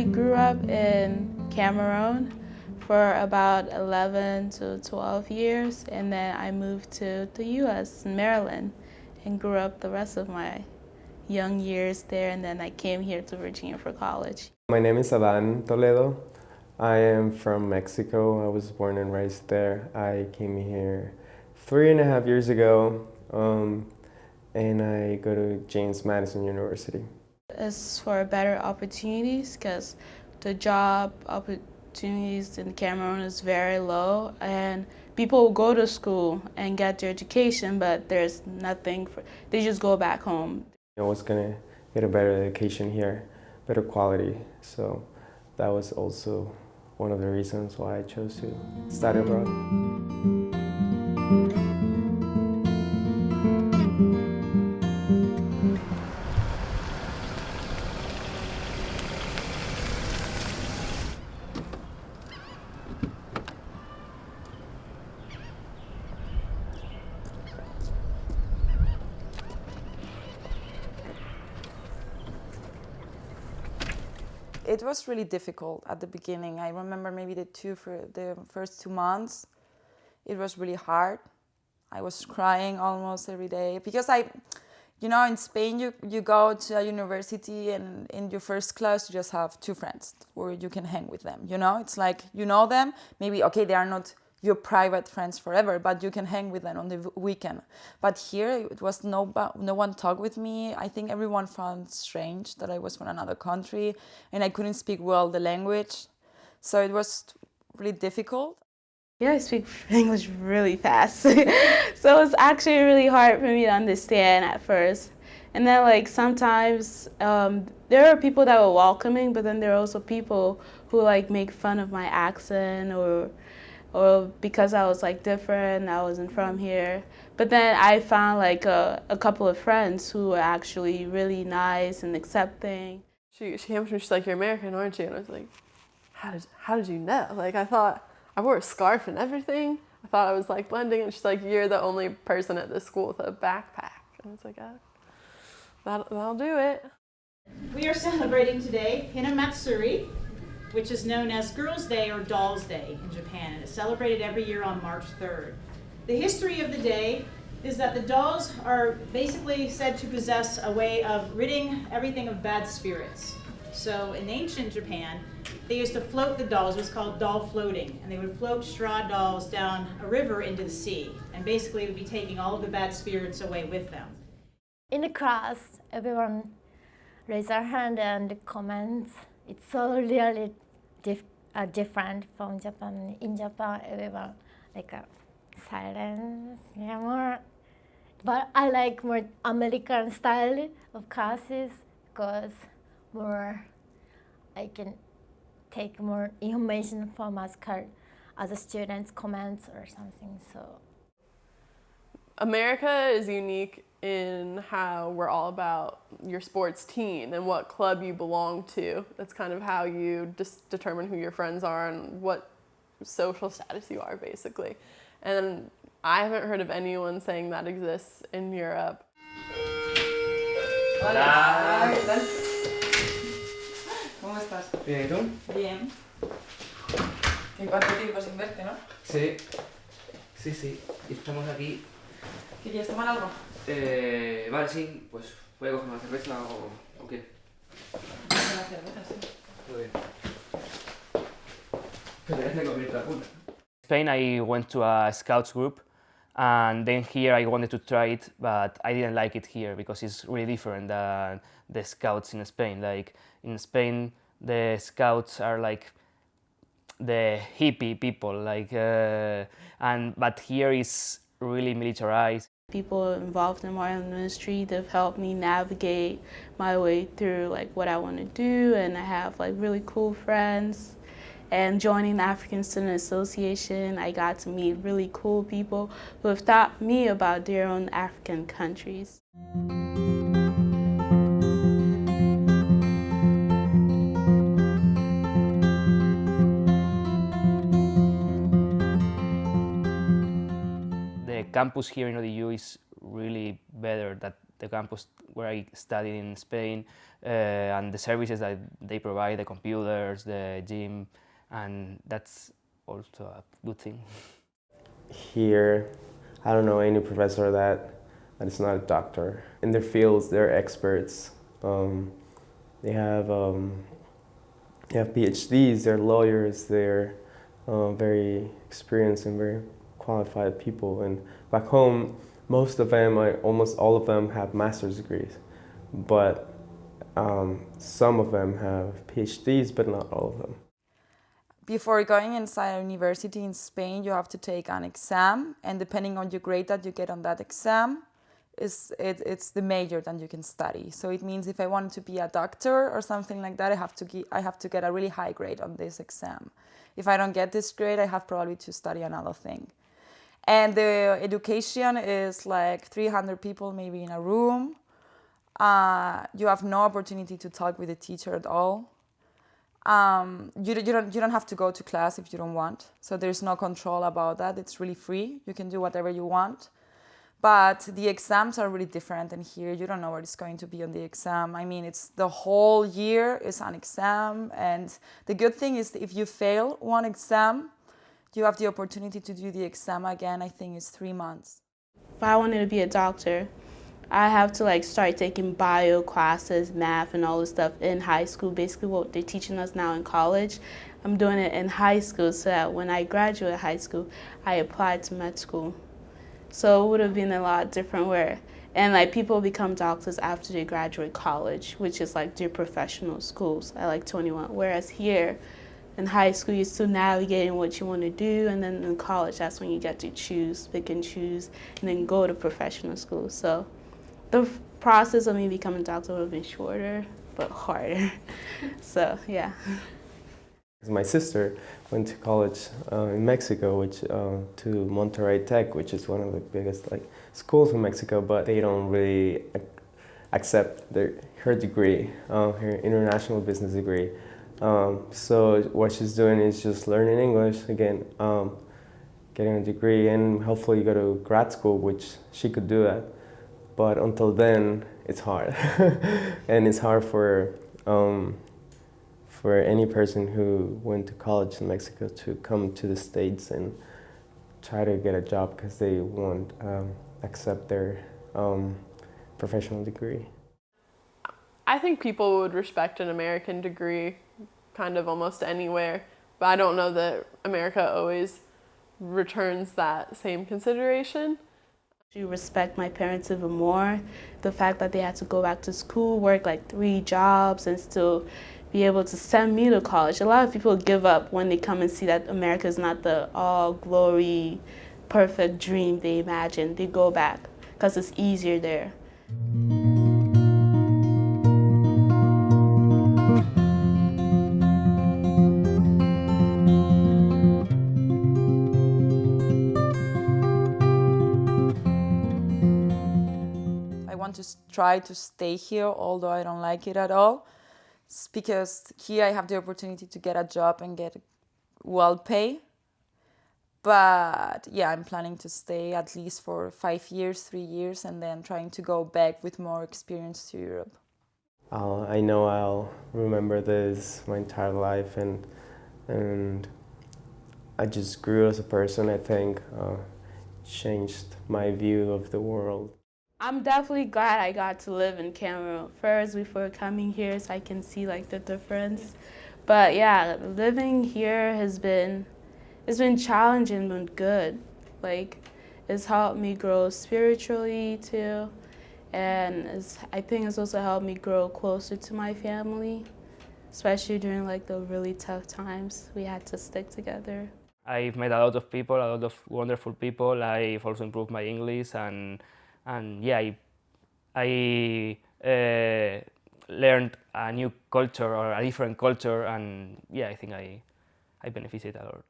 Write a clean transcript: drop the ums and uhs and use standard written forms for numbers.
I grew up in Cameroon for about 11 to 12 years, and then I moved to the U.S. in Maryland and grew up the rest of my young years there, and then I came here to Virginia for college. My name is Adan Toledo. I am from Mexico. I was born and raised there. I came here 3.5 years ago, and I go to James Madison University. It's for better opportunities because the job opportunities in Cameroon is very low, and people go to school and get their education, but there's nothing they just go back home. I was gonna get a better education here, better quality, so that was also one of the reasons why I chose to study abroad. It was really difficult at the beginning. I remember maybe the first 2 months, it was really hard. I was crying almost every day because in Spain you go to a university and in your first class you just have 2 friends where you can hang with them. It's like you know them. Maybe okay, they are not your private friends forever, but you can hang with them on the weekend. But here it was no one talked with me. I think everyone found strange that I was from another country and I couldn't speak well the language, so it was really difficult. Yeah, I speak English really fast, so it's actually really hard for me to understand at first. And then sometimes there are people that were welcoming, but then there are also people who make fun of my accent or because I was different, I wasn't from here. But then I found a couple of friends who were actually really nice and accepting. She came to me, she's like, "You're American, aren't you?" And I was like, how did you know? I thought I wore a scarf and everything. I thought I was blending, and she's like, "You're the only person at this school with a backpack." And I was like, that'll do it. We are celebrating today Hinamatsuri, which is known as Girls' Day or Dolls' Day in Japan, and it's celebrated every year on March 3rd. The history of the day is that the dolls are basically said to possess a way of ridding everything of bad spirits. So in ancient Japan, they used to float the dolls. It was called doll floating, and they would float straw dolls down a river into the sea, and basically would be taking all of the bad spirits away with them. In the class, everyone raise their hand and comments. It's so really different from Japan. In Japan, everyone silence, more. But I like more American style of classes because I can take more information from other students' comments or something. So America is unique in how we're all about your sports team and what club you belong to. That's kind of how you determine who your friends are and what social status you are, basically. And I haven't heard of anyone saying that exists in Europe. Hola. ¿Cómo estás? Bien, ¿y tú? Bien. ¿En cuánto tiempo sin verte, no? Sí, sí. Y estamos aquí. ¿Querías tomar algo? Vale, sí, pues voy a coger una cerveza o qué. Una cerveza, sí. Todo bien. Pero ya tengo abierta la punta. Spain, I went to a Scouts group, and then here I wanted to try it, but I didn't like it here because it's really different than the Scouts in Spain. In Spain, the Scouts are the hippie people, but here is really militarized. People involved in my ministry, they've helped me navigate my way through what I want to do, and I have really cool friends. And joining the African Student Association, I got to meet really cool people who have taught me about their own African countries. The campus here in ODU is really better than the campus where I studied in Spain, and the services that they provide, the computers, the gym, and that's also a good thing. Here, I don't know any professor that is not a doctor. In their fields, they're experts. They have PhDs, they're lawyers, they're very experienced and very qualified people. And back home, most of them, almost all of them have master's degrees, but some of them have PhDs, but not all of them. Before going inside a university in Spain, you have to take an exam, and depending on your grade that you get on that exam, it's the major that you can study. So it means if I wanted to be a doctor or something like that, I have to get a really high grade on this exam. If I don't get this grade, I have probably to study another thing. And the education is like 300 people maybe in a room. You have no opportunity to talk with the teacher at all. You don't have to go to class if you don't want. So there's no control about that. It's really free. You can do whatever you want. But the exams are really different than here. You don't know what is going to be on the exam. I mean, it's the whole year is an exam. And the good thing is if you fail one exam, you have the opportunity to do the exam again. I think it's 3 months. If I wanted to be a doctor, I have to like start taking bio classes, math, and all this stuff in high school. Basically what they're teaching us now in college, I'm doing it in high school so that when I graduate high school, I apply to med school. So it would have been a lot different and like people become doctors after they graduate college, which is like their professional schools at like 21. Whereas here in high school, you're still navigating what you want to do, and then in college, that's when you get to pick and choose, and then go to professional school. So the process of me becoming a doctor would have been shorter, but harder. So yeah. My sister went to college in Mexico, to Monterrey Tech, which is one of the biggest schools in Mexico, but they don't really accept her degree, her international business degree. So what she's doing is just learning English again, getting a degree, and hopefully go to grad school, which she could do that. But until then, it's hard, and it's hard for any person who went to college in Mexico to come to the States and try to get a job because they won't accept their professional degree. I think people would respect an American degree kind of almost anywhere, but I don't know that America always returns that same consideration. You respect my parents even more. The fact that they had to go back to school, work like 3 jobs, and still be able to send me to college. A lot of people give up when they come and see that America is not the all-glory, perfect dream they imagine. They go back because it's easier there. I want to try to stay here, although I don't like it at all. It's because here I have the opportunity to get a job and get well paid. But yeah, I'm planning to stay at least for 5 years, 3 years, and then trying to go back with more experience to Europe. I know I'll remember this my entire life, and I just grew as a person. I think changed my view of the world. I'm definitely glad I got to live in Cameroon first before coming here so I can see like the difference. But yeah, living here it's been challenging but good. Like it's helped me grow spiritually too, and I think it's also helped me grow closer to my family, especially during like the really tough times we had to stick together. I've met a lot of people, a lot of wonderful people. I've also improved my English, and yeah, I learned a new culture or a different culture, and yeah, I think I benefited a lot.